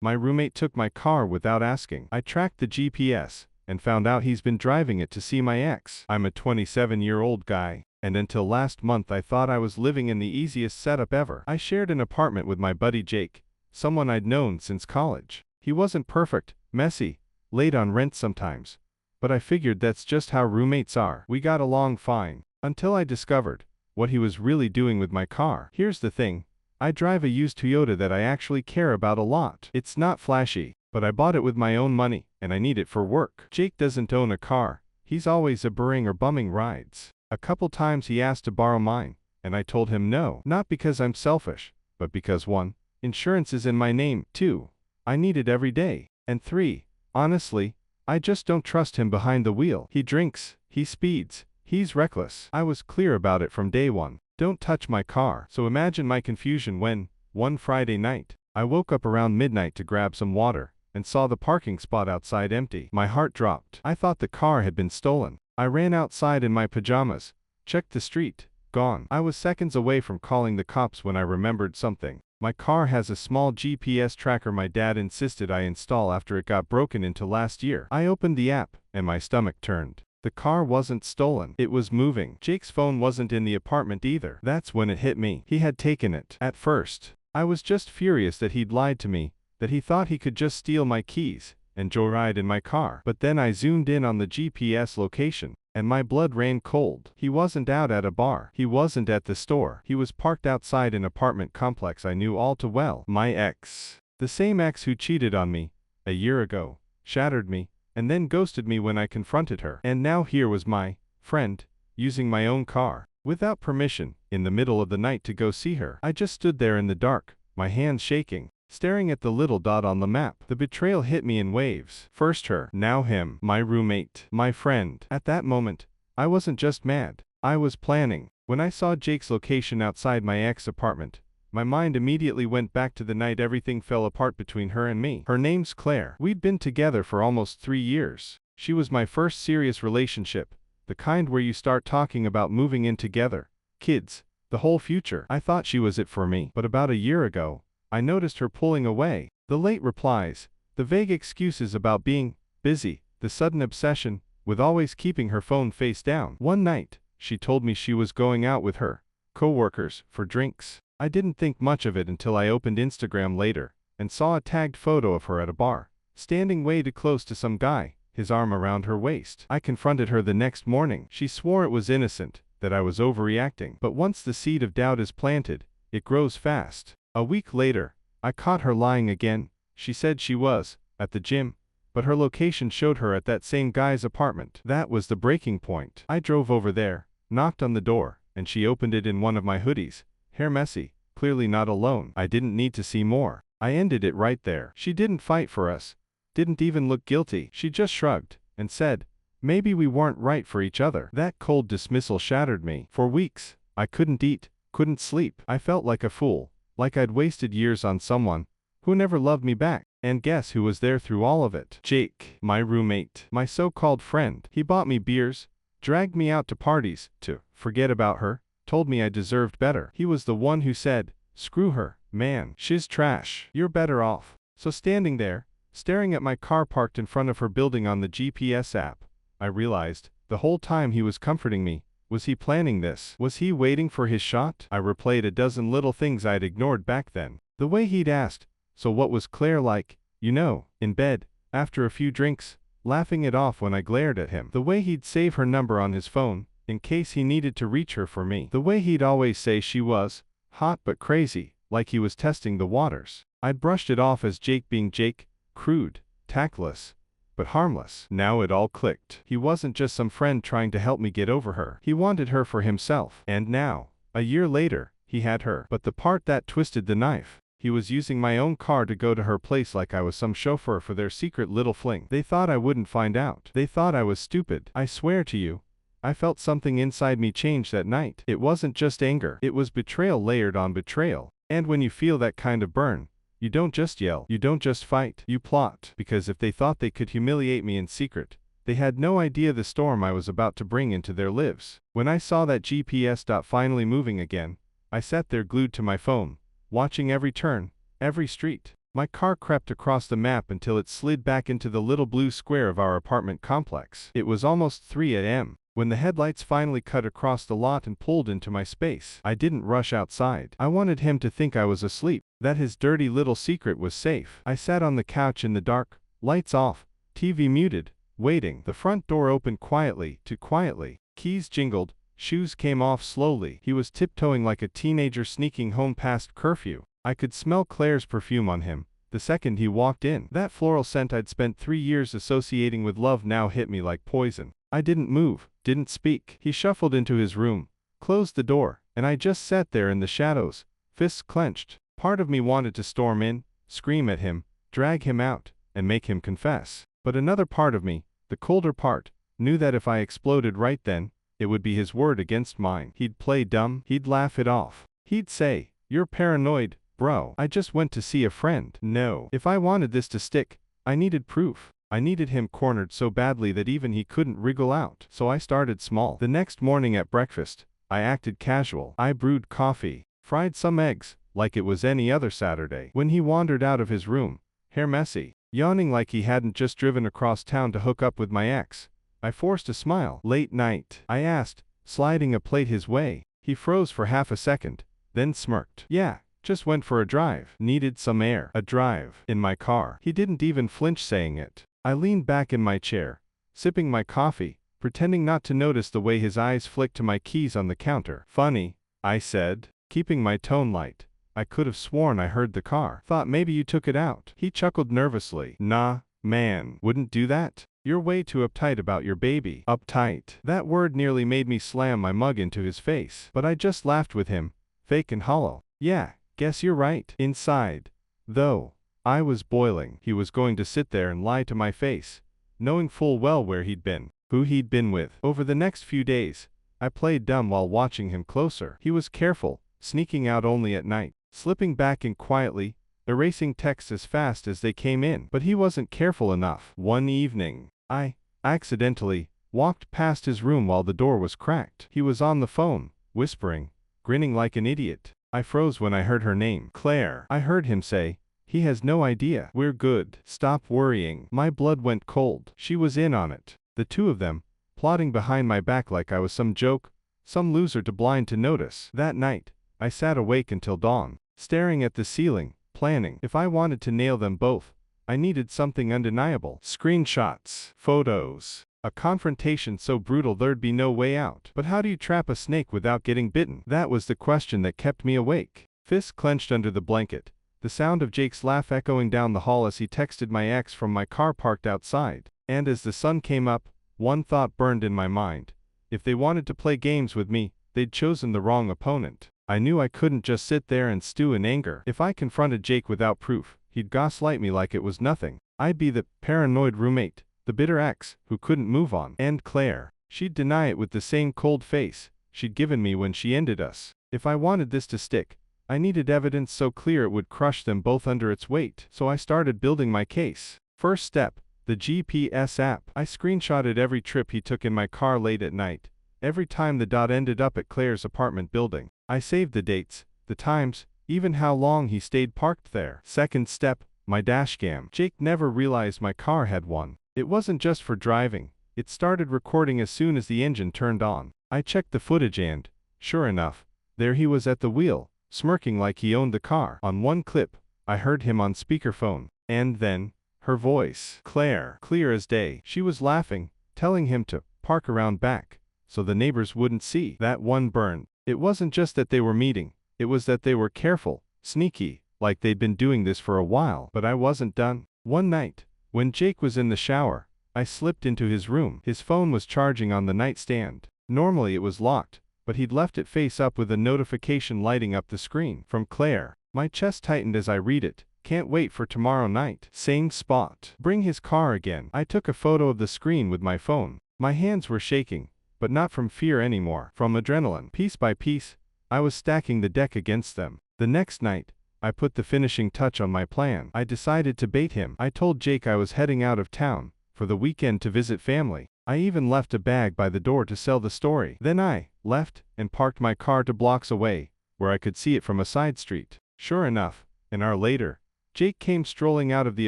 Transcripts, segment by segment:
My roommate took my car without asking. I tracked the GPS and found out he's been driving it to see my ex. I'm a 27-year-old guy, and until last month I thought I was living in the easiest setup ever. I shared an apartment with my buddy Jake, someone I'd known since college. He wasn't perfect, messy, late on rent sometimes, but I figured that's just how roommates are. We got along fine, until I discovered what he was really doing with my car. Here's the thing, I drive a used Toyota that I actually care about a lot. It's not flashy, but I bought it with my own money, and I need it for work. Jake doesn't own a car. He's always Ubering or bumming rides. A couple times he asked to borrow mine, and I told him no. Not because I'm selfish, but because 1, insurance is in my name, 2, I need it every day, and 3, honestly, I just don't trust him behind the wheel. He drinks, he speeds, he's reckless. I was clear about it from day one. Don't touch my car. So imagine my confusion when, one Friday night, I woke up around midnight to grab some water, and saw the parking spot outside empty. My heart dropped. I thought the car had been stolen. I ran outside in my pajamas, checked the street, gone. I was seconds away from calling the cops when I remembered something. My car has a small GPS tracker my dad insisted I install after it got broken into last year. I opened the app, and my stomach turned. The car wasn't stolen. It was moving. Jake's phone wasn't in the apartment either. That's when it hit me. He had taken it. At first, I was just furious that he'd lied to me, that he thought he could just steal my keys and joyride in my car. But then I zoomed in on the GPS location, and my blood ran cold. He wasn't out at a bar. He wasn't at the store. He was parked outside an apartment complex I knew all too well. My ex. The same ex who cheated on me a year ago, shattered me, and then ghosted me when I confronted her. And now here was my friend, using my own car, without permission, in the middle of the night to go see her. I just stood there in the dark, my hands shaking, staring at the little dot on the map. The betrayal hit me in waves. First her, now him, my roommate, my friend. At that moment, I wasn't just mad, I was planning. When I saw Jake's location outside my ex apartment, my mind immediately went back to the night everything fell apart between her and me. Her name's Claire. We'd been together for almost 3 years. She was my first serious relationship, the kind where you start talking about moving in together, kids, the whole future. I thought she was it for me. But about a year ago, I noticed her pulling away. The late replies, the vague excuses about being busy, the sudden obsession with always keeping her phone face down. One night, she told me she was going out with her co-workers for drinks. I didn't think much of it until I opened Instagram later and saw a tagged photo of her at a bar, standing way too close to some guy, his arm around her waist. I confronted her the next morning. She swore it was innocent, that I was overreacting. But once the seed of doubt is planted, it grows fast. A week later, I caught her lying again. She said she was at the gym, but her location showed her at that same guy's apartment. That was the breaking point. I drove over there, knocked on the door, and she opened it in one of my hoodies, hair messy, clearly not alone. I didn't need to see more. I ended it right there. She didn't fight for us, didn't even look guilty. She just shrugged and said, maybe we weren't right for each other. That cold dismissal shattered me. For weeks, I couldn't eat, couldn't sleep. I felt like a fool, like I'd wasted years on someone who never loved me back. And guess who was there through all of it? Jake, my roommate, my so-called friend. He bought me beers, dragged me out to parties, to forget about her, told me I deserved better. He was the one who said, screw her, man, she's trash, you're better off. So standing there, staring at my car parked in front of her building on the GPS app, I realized, the whole time he was comforting me, was he planning this? Was he waiting for his shot? I replayed a dozen little things I'd ignored back then. The way he'd asked, so what was Claire like, you know, in bed, after a few drinks, laughing it off when I glared at him. The way he'd save her number on his phone, in case he needed to reach her for me. The way he'd always say she was hot but crazy, like he was testing the waters. I'd brushed it off as Jake being Jake, crude, tactless, but harmless. Now it all clicked. He wasn't just some friend trying to help me get over her. He wanted her for himself. And now, a year later, he had her. But the part that twisted the knife, he was using my own car to go to her place like I was some chauffeur for their secret little fling. They thought I wouldn't find out. They thought I was stupid. I swear to you, I felt something inside me change that night. It wasn't just anger. It was betrayal layered on betrayal. And when you feel that kind of burn, you don't just yell. You don't just fight. You plot. Because if they thought they could humiliate me in secret, they had no idea the storm I was about to bring into their lives. When I saw that GPS dot finally moving again, I sat there glued to my phone, watching every turn, every street, My car crept across the map until it slid back into the little blue square of our apartment complex. It was almost 3 a.m. when the headlights finally cut across the lot and pulled into my space. I didn't rush outside. I wanted him to think I was asleep, that his dirty little secret was safe. I sat on the couch in the dark, lights off, TV muted, waiting. The front door opened quietly, too quietly. Keys jingled, shoes came off slowly. He was tiptoeing like a teenager sneaking home past curfew. I could smell Claire's perfume on him the second he walked in. That floral scent I'd spent 3 years associating with love now hit me like poison. I didn't move, didn't speak. He shuffled into his room, closed the door, and I just sat there in the shadows, fists clenched. Part of me wanted to storm in, scream at him, drag him out, and make him confess. But another part of me, the colder part, knew that if I exploded right then, it would be his word against mine. He'd play dumb, he'd laugh it off. He'd say, "You're paranoid, bro. I just went to see a friend." No. If I wanted this to stick, I needed proof. I needed him cornered so badly that even he couldn't wriggle out. So I started small. The next morning at breakfast, I acted casual. I brewed coffee, fried some eggs, like it was any other Saturday. When he wandered out of his room, hair messy, yawning like he hadn't just driven across town to hook up with my ex, I forced a smile. "Late night?" I asked, sliding a plate his way. He froze for half a second, then smirked. "Yeah. Just went for a drive. Needed some air." A drive. In my car. He didn't even flinch saying it. I leaned back in my chair, sipping my coffee, pretending not to notice the way his eyes flicked to my keys on the counter. "Funny," I said, keeping my tone light. I could have sworn I heard the car. "Thought maybe you took it out." He chuckled nervously. "Nah, man. Wouldn't do that. You're way too uptight about your baby." Uptight. That word nearly made me slam my mug into his face. But I just laughed with him, fake and hollow. "Yeah. Guess you're right." Inside, though, I was boiling. He was going to sit there and lie to my face, knowing full well where he'd been, who he'd been with. Over the next few days, I played dumb while watching him closer. He was careful, sneaking out only at night, slipping back in quietly, erasing texts as fast as they came in. But he wasn't careful enough. One evening, I accidentally walked past his room while the door was cracked. He was on the phone, whispering, grinning like an idiot. I froze when I heard her name. "Claire." I heard him say, "He has no idea. We're good. Stop worrying." My blood went cold. She was in on it. The two of them, plotting behind my back like I was some joke, some loser too blind to notice. That night, I sat awake until dawn, staring at the ceiling, planning. If I wanted to nail them both, I needed something undeniable. Screenshots. Photos. A confrontation so brutal there'd be no way out. But how do you trap a snake without getting bitten? That was the question that kept me awake. Fists clenched under the blanket, the sound of Jake's laugh echoing down the hall as he texted my ex from my car parked outside. And as the sun came up, one thought burned in my mind. If they wanted to play games with me, they'd chosen the wrong opponent. I knew I couldn't just sit there and stew in anger. If I confronted Jake without proof, he'd gaslight me like it was nothing. I'd be the paranoid roommate, the bitter ex, who couldn't move on. And Claire. She'd deny it with the same cold face she'd given me when she ended us. If I wanted this to stick, I needed evidence so clear it would crush them both under its weight. So I started building my case. First step, the GPS app. I screenshotted every trip he took in my car late at night, every time the dot ended up at Claire's apartment building. I saved the dates, the times, even how long he stayed parked there. Second step, my dashcam. Jake never realized my car had one. It wasn't just for driving. It started recording as soon as the engine turned on. I checked the footage and, sure enough, there he was at the wheel, smirking like he owned the car. On one clip, I heard him on speakerphone. And then, her voice. Claire. Clear as day. She was laughing, telling him to park around back, so the neighbors wouldn't see. That one burned. It wasn't just that they were meeting, it was that they were careful, sneaky, like they'd been doing this for a while. But I wasn't done. One night, when Jake was in the shower, I slipped into his room. His phone was charging on the nightstand. Normally it was locked, but he'd left it face up with a notification lighting up the screen. From Claire. My chest tightened as I read it. Can't wait for tomorrow night. Same spot. Bring his car again. I took a photo of the screen with my phone. My hands were shaking, but not from fear anymore, from adrenaline. Piece by piece, I was stacking the deck against them. The next night, I put the finishing touch on my plan. I decided to bait him. I told Jake I was heading out of town for the weekend to visit family. I even left a bag by the door to sell the story. Then I left and parked my car 2 blocks away, where I could see it from a side street. Sure enough, an hour later, Jake came strolling out of the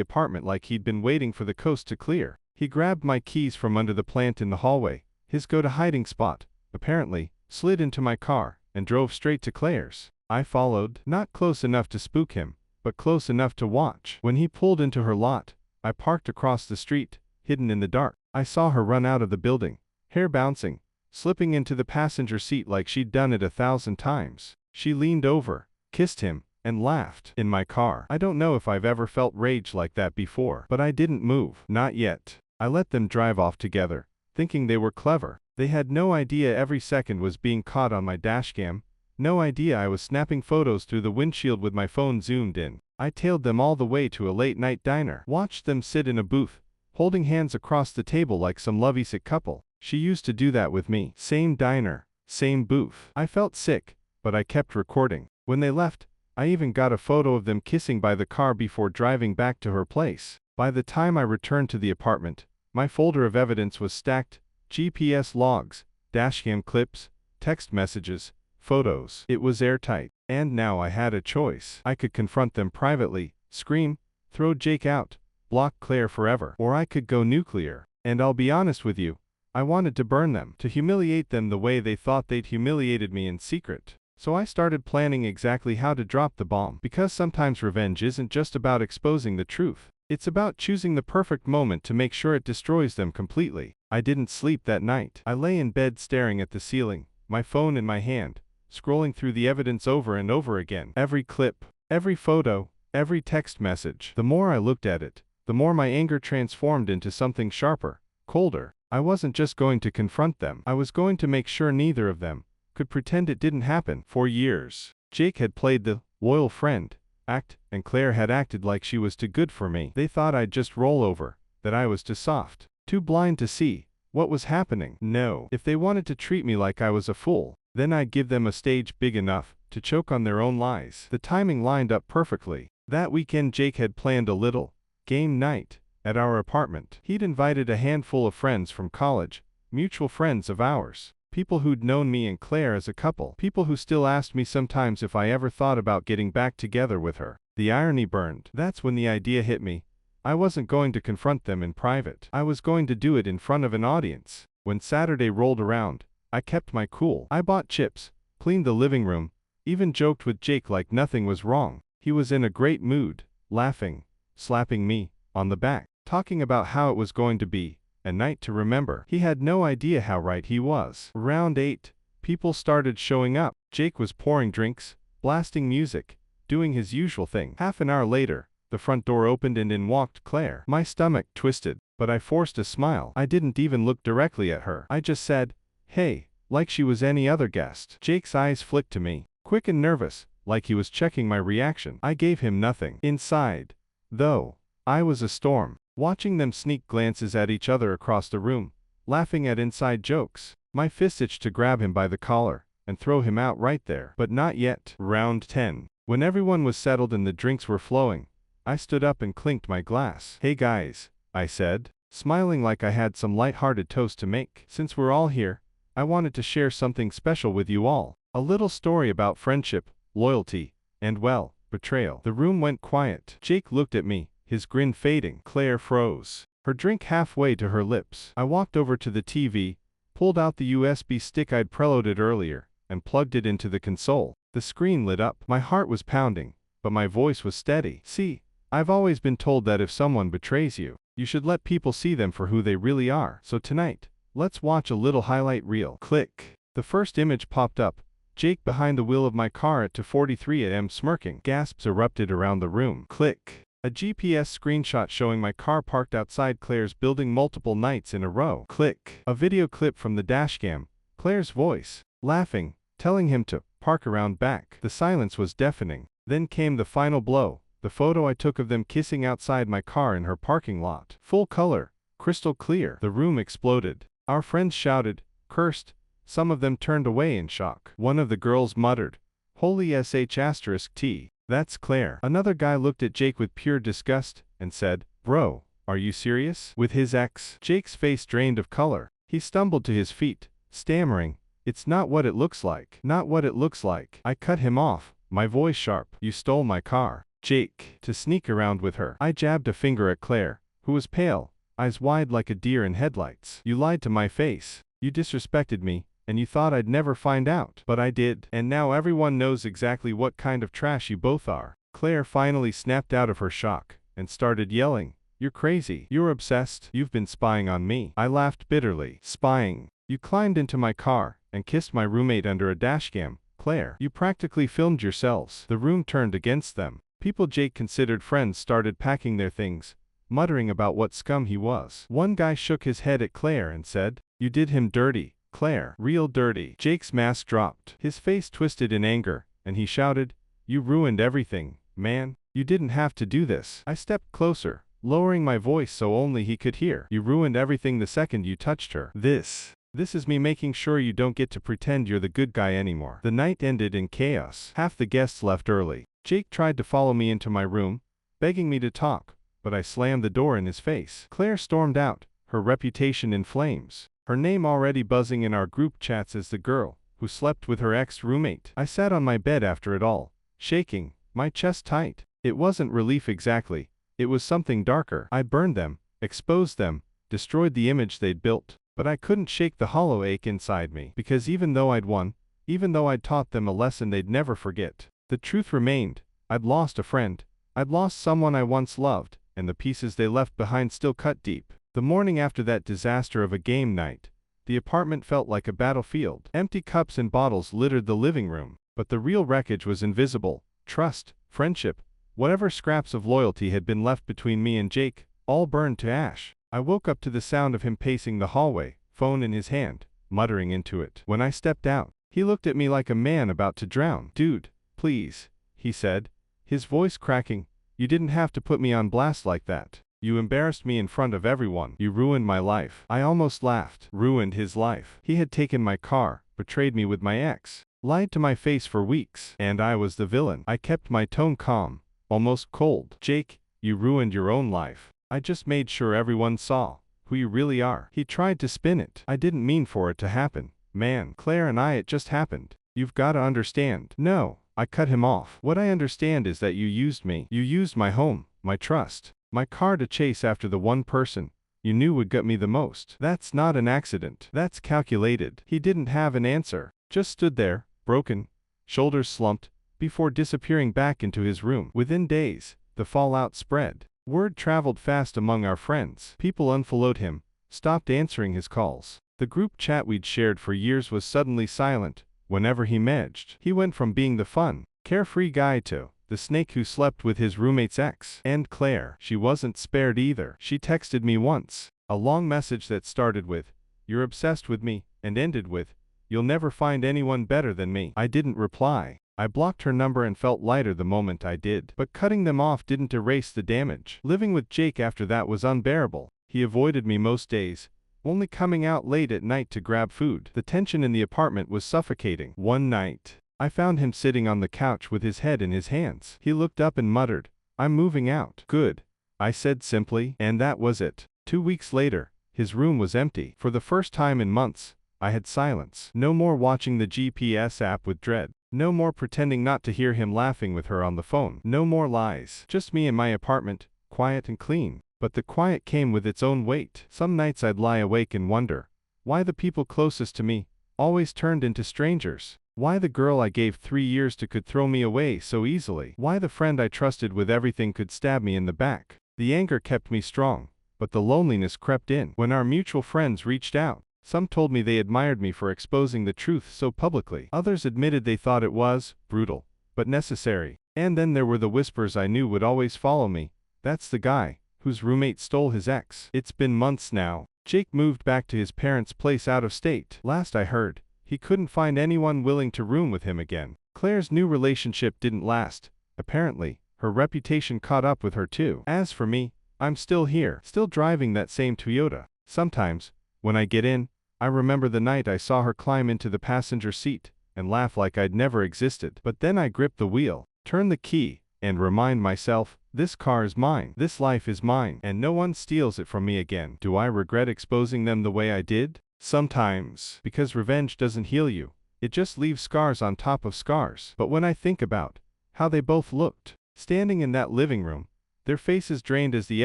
apartment like he'd been waiting for the coast to clear. He grabbed my keys from under the plant in the hallway, his go-to-hiding spot, apparently, slid into my car, and drove straight to Claire's. I followed, not close enough to spook him, but close enough to watch. When he pulled into her lot, I parked across the street, hidden in the dark. I saw her run out of the building, hair bouncing, slipping into the passenger seat like she'd done it 1,000 times. She leaned over, kissed him, and laughed. In my car. I don't know if I've ever felt rage like that before, but I didn't move. Not yet. I let them drive off together, thinking they were clever. They had no idea every second was being caught on my dashcam, no idea I was snapping photos through the windshield with my phone zoomed in. I tailed them all the way to a late-night diner. Watched them sit in a booth, holding hands across the table like some lovesick couple. She used to do that with me. Same diner, same booth. I felt sick, but I kept recording. When they left, I even got a photo of them kissing by the car before driving back to her place. By the time I returned to the apartment, my folder of evidence was stacked: GPS logs, dashcam clips, text messages, photos. It was airtight. And now I had a choice. I could confront them privately, scream, throw Jake out, block Claire forever. Or I could go nuclear. And I'll be honest with you, I wanted to burn them, to humiliate them the way they thought they'd humiliated me in secret. So I started planning exactly how to drop the bomb. Because sometimes revenge isn't just about exposing the truth. It's about choosing the perfect moment to make sure it destroys them completely. I didn't sleep that night. I lay in bed staring at the ceiling, my phone in my hand, scrolling through the evidence over and over again. Every clip, every photo, every text message. The more I looked at it, the more my anger transformed into something sharper, colder. I wasn't just going to confront them. I was going to make sure neither of them could pretend it didn't happen. For years, Jake had played the loyal friend act, and Claire had acted like she was too good for me. They thought I'd just roll over, that I was too soft, too blind to see what was happening. No. If they wanted to treat me like I was a fool, then I'd give them a stage big enough to choke on their own lies. The timing lined up perfectly. That weekend Jake had planned a little game night at our apartment. He'd invited a handful of friends from college, mutual friends of ours. People who'd known me and Claire as a couple. People who still asked me sometimes if I ever thought about getting back together with her. The irony burned. That's when the idea hit me. I wasn't going to confront them in private. I was going to do it in front of an audience. When Saturday rolled around, I kept my cool. I bought chips, cleaned the living room, even joked with Jake like nothing was wrong. He was in a great mood, laughing, slapping me on the back, talking about how it was going to be a night to remember. He had no idea how right he was. Around 8, people started showing up. Jake was pouring drinks, blasting music, doing his usual thing. Half an hour later, the front door opened and in walked Claire. My stomach twisted, but I forced a smile. I didn't even look directly at her. I just said, "Hey," like she was any other guest. Jake's eyes flicked to me, quick and nervous, like he was checking my reaction. I gave him nothing. Inside, though, I was a storm. Watching them sneak glances at each other across the room, laughing at inside jokes. My fist itched to grab him by the collar and throw him out right there. But not yet. Round 10. When everyone was settled and the drinks were flowing, I stood up and clinked my glass. "Hey guys," I said, smiling like I had some light-hearted toast to make. "Since we're all here, I wanted to share something special with you all. A little story about friendship, loyalty, and, well, betrayal." The room went quiet. Jake looked at me, his grin fading. Claire froze, her drink halfway to her lips. I walked over to the TV, pulled out the USB stick I'd preloaded earlier, and plugged it into the console. The screen lit up. My heart was pounding, but my voice was steady. "See, I've always been told that if someone betrays you, you should let people see them for who they really are. So tonight, let's watch a little highlight reel." Click. The first image popped up. Jake behind the wheel of my car at 2:43 a.m. smirking. Gasps erupted around the room. Click. A GPS screenshot showing my car parked outside Claire's building multiple nights in a row. Click. A video clip from the dashcam. Claire's voice, laughing, telling him to park around back. The silence was deafening. Then came the final blow. The photo I took of them kissing outside my car in her parking lot. Full color, crystal clear. The room exploded. Our friends shouted, cursed. Some of them turned away in shock. One of the girls muttered, "Holy sh*T. That's Claire." Another guy looked at Jake with pure disgust and said, "Bro, are you serious? With his ex?" Jake's face drained of color. He stumbled to his feet, stammering, "It's not what it looks like. Not what it looks like." I cut him off, my voice sharp. "You stole my car." Jake, to sneak around with her. I jabbed a finger at Claire, who was pale, eyes wide like a deer in headlights. You lied to my face. You disrespected me, and you thought I'd never find out. But I did. And now everyone knows exactly what kind of trash you both are. Claire finally snapped out of her shock, and started yelling. You're crazy. You're obsessed. You've been spying on me. I laughed bitterly. Spying. You climbed into my car, and kissed my roommate under a dashcam. Claire, you practically filmed yourselves. The room turned against them. People Jake considered friends started packing their things, muttering about what scum he was. One guy shook his head at Claire and said, you did him dirty, Claire. Real dirty. Jake's mask dropped. His face twisted in anger, and he shouted, you ruined everything, man. You didn't have to do this. I stepped closer, lowering my voice so only he could hear. You ruined everything the second you touched her. This is me making sure you don't get to pretend you're the good guy anymore. The night ended in chaos. Half the guests left early. Jake tried to follow me into my room, begging me to talk, but I slammed the door in his face. Claire stormed out, her reputation in flames, her name already buzzing in our group chats as the girl who slept with her ex-roommate. I sat on my bed after it all, shaking, my chest tight. It wasn't relief exactly, it was something darker. I burned them, exposed them, destroyed the image they'd built. But I couldn't shake the hollow ache inside me, because even though I'd won, even though I'd taught them a lesson they'd never forget, the truth remained. I'd lost a friend, I'd lost someone I once loved, and the pieces they left behind still cut deep. The morning after that disaster of a game night, the apartment felt like a battlefield. Empty cups and bottles littered the living room, but the real wreckage was invisible. Trust, friendship, whatever scraps of loyalty had been left between me and Jake, all burned to ash. I woke up to the sound of him pacing the hallway, phone in his hand, muttering into it. When I stepped out, he looked at me like a man about to drown. Dude, please, he said, his voice cracking, you didn't have to put me on blast like that. You embarrassed me in front of everyone. You ruined my life. I almost laughed. Ruined his life. He had taken my car, betrayed me with my ex, lied to my face for weeks, and I was the villain. I kept my tone calm, almost cold. Jake, you ruined your own life. I just made sure everyone saw who you really are. He tried to spin it. I didn't mean for it to happen. Man, Claire and I, it just happened. You've got to understand. No, I cut him off. What I understand is that you used me. You used my home, my trust, my car to chase after the one person you knew would gut me the most. That's not an accident. That's calculated. He didn't have an answer. Just stood there, broken, shoulders slumped, before disappearing back into his room. Within days, the fallout spread. Word traveled fast among our friends. People unfollowed him, stopped answering his calls. The group chat we'd shared for years was suddenly silent whenever he messaged. He went from being the fun, carefree guy to the snake who slept with his roommate's ex. And Claire, she wasn't spared either. She texted me once, a long message that started with, "You're obsessed with me," and ended with, "You'll never find anyone better than me." I didn't reply. I blocked her number and felt lighter the moment I did. But cutting them off didn't erase the damage. Living with Jake after that was unbearable. He avoided me most days, only coming out late at night to grab food. The tension in the apartment was suffocating. One night, I found him sitting on the couch with his head in his hands. He looked up and muttered, "I'm moving out." "Good," I said simply, and that was it. 2 weeks later, his room was empty. For the first time in months, I had silence. No more watching the GPS app with dread. No more pretending not to hear him laughing with her on the phone. No more lies. Just me in my apartment, quiet and clean. But the quiet came with its own weight. Some nights I'd lie awake and wonder why the people closest to me always turned into strangers. Why the girl I gave 3 years to could throw me away so easily. Why the friend I trusted with everything could stab me in the back. The anger kept me strong, but the loneliness crept in. When our mutual friends reached out, some told me they admired me for exposing the truth so publicly. Others admitted they thought it was brutal, but necessary. And then there were the whispers I knew would always follow me. That's the guy whose roommate stole his ex. It's been months now. Jake moved back to his parents' place out of state. Last I heard, he couldn't find anyone willing to room with him again. Claire's new relationship didn't last. Apparently, her reputation caught up with her too. As for me, I'm still here, still driving that same Toyota. Sometimes, when I get in, I remember the night I saw her climb into the passenger seat and laugh like I'd never existed. But then I grip the wheel, turn the key, and remind myself, this car is mine, this life is mine, and no one steals it from me again. Do I regret exposing them the way I did? Sometimes, because revenge doesn't heal you. It just leaves scars on top of scars. But when I think about how they both looked, Standing in that living room, their faces drained as the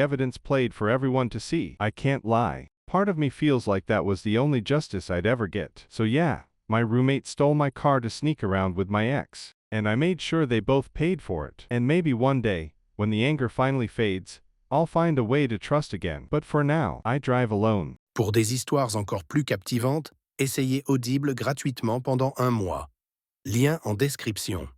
evidence played for everyone to see. I can't lie. Part of me feels like that was the only justice I'd ever get. So yeah, my roommate stole my car to sneak around with my ex. And I made sure they both paid for it. And maybe one day, when the anger finally fades, I'll find a way to trust again. But for now, I drive alone. Pour des histoires encore plus captivantes, essayez Audible gratuitement pendant 1 mois. Lien en description.